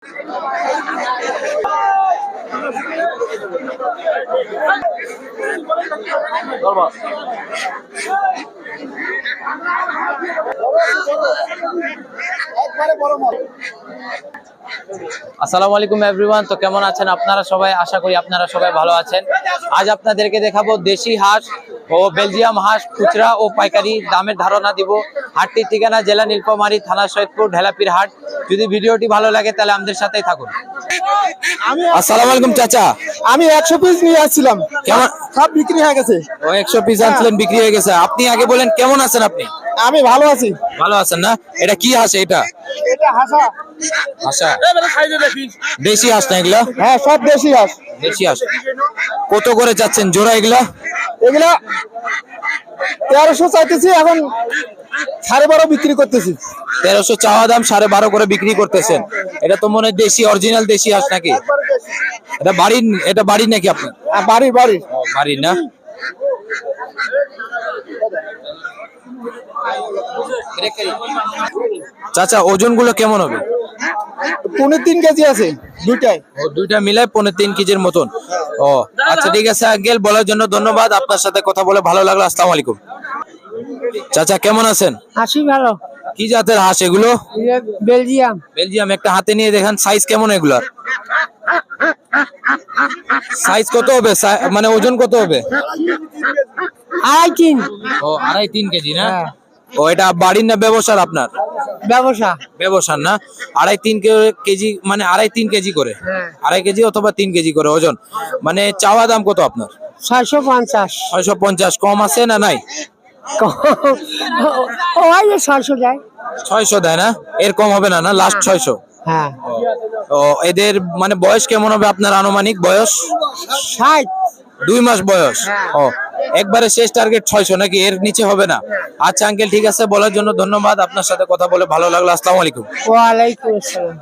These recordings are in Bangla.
আসসালামু আলাইকুম এভরিওয়ান। তো কেমন আছেন আপনারা সবাই? আশা করি আপনারা সবাই ভালো আছেন। আজ আপনাদেরকে দেখাবো দেশি হাঁস ও বেলজিয়াম হাঁস খুচরা ও পাইকারি দামের ধারণা দিব। হাটটির ঠিকানা জেলা নীলফামারী, থানা সৈয়দপুর, ঢেলাপির হাট। যদি ভিডিওটি ভালো লাগে তাহলে আমাদের সাথেই থাকুন। আসসালামু আলাইকুম চাচা, আমি 100 পিস নিয়ে আসছিলাম, কেমন? সব বিক্রি হয়ে গেছে। ও 100 পিস আনছিলেন, বিক্রি হয়ে গেছে। আপনি আগে বলেন কেমন আছেন আপনি? আমি ভালো আছি। ভালো আছেন না? এটা কি হাঁস? এটা হাসা। হাঁসা, দেশি হাঁস না এগুলা? হ্যাঁ, সব দেশি হাঁস। দেশি হাঁস। কত করে চাচ্ছেন জোড়া এগুলা? এগুলা 1300 চাইতেছি, এখন 12.5 বিক্রি করতেছি। 1300 চাওয়া দাম, 12.5 করে বিক্রি করতেছেন। এটা তো মনে হয় দেশি, অরিজিনাল দেশি হাঁস নাকি? এটা বাড়ির নাকি আপনার? বাড়ির। বাড়ির না? চাচা ওজন গুলো কেমন হবে? 3.5 কেজি আছে দুইটাই। দুইটা মিলাই 3.5 কেজির মতন। ও আচ্ছা, ঠিক আছে আঙ্কেল, বলার জন্য ধন্যবাদ। আপনার সাথে কথা বলে ভালো লাগলো। আসসালামু আলাইকুম। চাচা কেমন আছেন? হাসি ভালো। কি জাতের হাঁস এগুলো? বেলজিয়াম। বেলজিয়াম। একটা হাতে নিয়ে দেখেন, সাইজ কেমন এগুলার? সাইজ কত হবে, মানে ওজন কত হবে? 2.5-3। ও 2.5-3 কেজি না? ও এটা বাড়ির না ব্যবসার আপনার? ব্যবসার না? 2.5-3 কেজি, মানে 2.5-3 কেজি করে, 2.5 কেজি অথবা 3 কেজি করে ওজন। মানে চাওয়া দাম কত আপনার? 650। 650। কম আছে না নাই? 600 যায়। 600 দেয় না? এর কম হবে না? না লাস্ট 600? হ্যাঁ। ও এদের মানে বয়স কেমন হবে আপনার? আনুমানিক বয়স 60। 2 মাস বয়স। ও একবারে শেষ টার্গেট 600 নাকি? এর নিচে হবে না? আচ্ছা আঙ্কেল, ঠিক আছে, বলার জন্য ধন্যবাদ। আপনার সাথে কথা বলে ভালো লাগলো। আসসালামু আলাইকুম। ওয়ালাইকুম আসসালাম।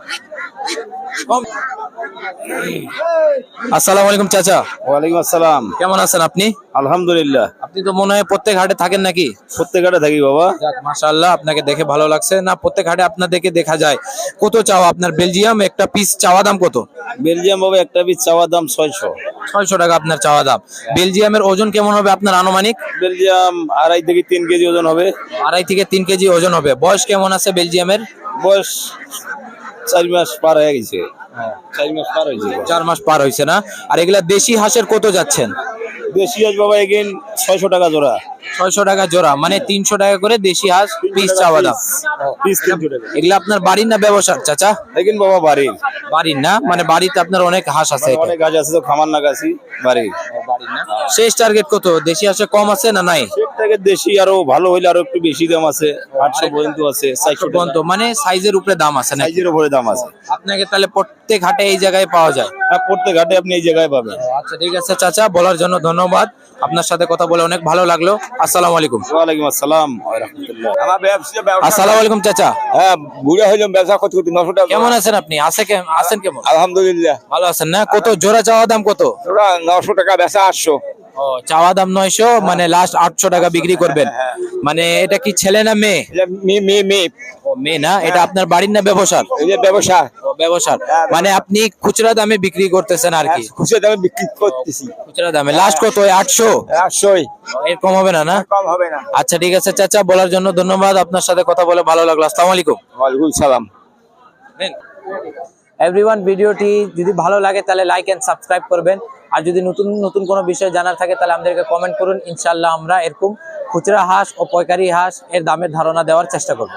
আসসালামু আলাইকুম চাচা। ওয়ালাইকুম আসসালাম। কেমন আছেন আপনি? আলহামদুলিল্লাহ। আপনি তো মনে হয় প্রত্যেক হাটে থাকেন নাকি? প্রত্যেক হাটে থাকি বাবা। মাশাআল্লাহ, আপনাকে দেখে ভালো লাগছে। না প্রত্যেক হাটে আপনাদেরকে দেখা যায়। কত চাওয়া আপনার বেলজিয়াম একটা পিস চাওয়া দাম কত? বেলজিয়াম বাবা একটা পিস চাওয়া দাম 600। 600 টাকা আপনার চাওয়া দাম। বেলজিয়ামের ওজন কেমন হবে আপনার আনুমানিক? বেলজিয়াম 2.5 থেকে 3 কেজি ওজন হবে। 2.5 থেকে 3 কেজি ওজন হবে। বয়স কেমন আছে বেলজিয়ামের? বয়স 4 মাস পার হয়ে গেছে। 4 মাস পার হয়েছে। 4 মাস পার হয়েছে না? আর এগুলা দেশি হাঁসের কত যাচ্ছেন? দেশি হাঁস বাবা এগেন 600 টাকা জোড়া। 600 টাকা জোড়া, মানে 300 টাকা করে দেশি হাঁস পিস চাওয়া দাম। পিস 300 টাকা। এগুলা আপনার বাড়ির না ব্যবসার চাচা? এগেন বাবা বাড়ির। বাড়ির না? মানে বাড়িতে আপনার অনেক হাঁস আছে? অনেক গাছ আছে তো, খামার না গাছি বাড়ির। শেষ টার্গেট কত? দেশি হাঁসে কম আছে না নাই? সেট থেকে দেশি আরো ভালো হইলে আরো একটু বেশি দাম আছে। 800 পর্যন্ত আছে, 400 পর্যন্ত, মানে সাইজের উপরে দাম আছে না? সাইজের উপরে দাম আছে। আপনাকে তাহলে প্রত্যেক হাটে এই জায়গায় পাওয়া যায়? হ্যাঁ, প্রত্যেক হাটে আপনি এই জায়গায় পাবেন। আচ্ছা ঠিক আছে চাচা, বলার জন্য ধন্যবাদ। আপনার সাথে কথা বলে অনেক ভালো লাগলো। আসসালামু আলাইকুম। ওয়ালাইকুম আসসালাম ওয়া রাহমাতুল্লাহ। আমার ব্যবসা। আসসালামু আলাইকুম চাচা। হ্যাঁ, বুড়া হইলাম, ব্যবসা করতে করতে 900 টাকা। কেমন আছেন আপনি? আছেন কেমন? আলহামদুলিল্লাহ ভালো আছেন না? কত জোড়া চাওয়া দাম কত? ওরা 900 টাকা, বেচা 800। ও চাওয়া দাম 900, মানে লাস্ট 800 টাকা বিক্রি করবেন। মানে এটা কি ছেলে না মেয়ে? মেয়ে। ও মেয়ে না? এটা আপনার বাড়ির না ব্যবসার? এই যে ব্যবসা। ও ব্যবসার, মানে আপনি খুচরা দামে বিক্রি করতেছেন আর কি? খুচরা দামে বিক্রি করতেছি। খুচরা দামে লাস্ট কত? 800? 800। এর কম হবে না? না কম হবে না। আচ্ছা ঠিক আছে চাচা, বলার জন্য ধন্যবাদ। আপনার সাথে কথা বলে ভালো লাগলো। আসসালামু আলাইকুম। ওয়ালাইকুম সালাম। এভরিওয়ান, ভিডিওটি যদি ভালো লাগে তাহলে লাইক এন্ড সাবস্ক্রাইব করবেন। আর যদি নতুন নতুন কোনো বিষয় জানার থাকে তাহলে আমাদেরকে কমেন্ট করুন। ইনশাআল্লাহ আমরা এরকম খুচরা হাঁস ও পাইকারি হাঁস এর দামের ধারণা দেওয়ার চেষ্টা করব।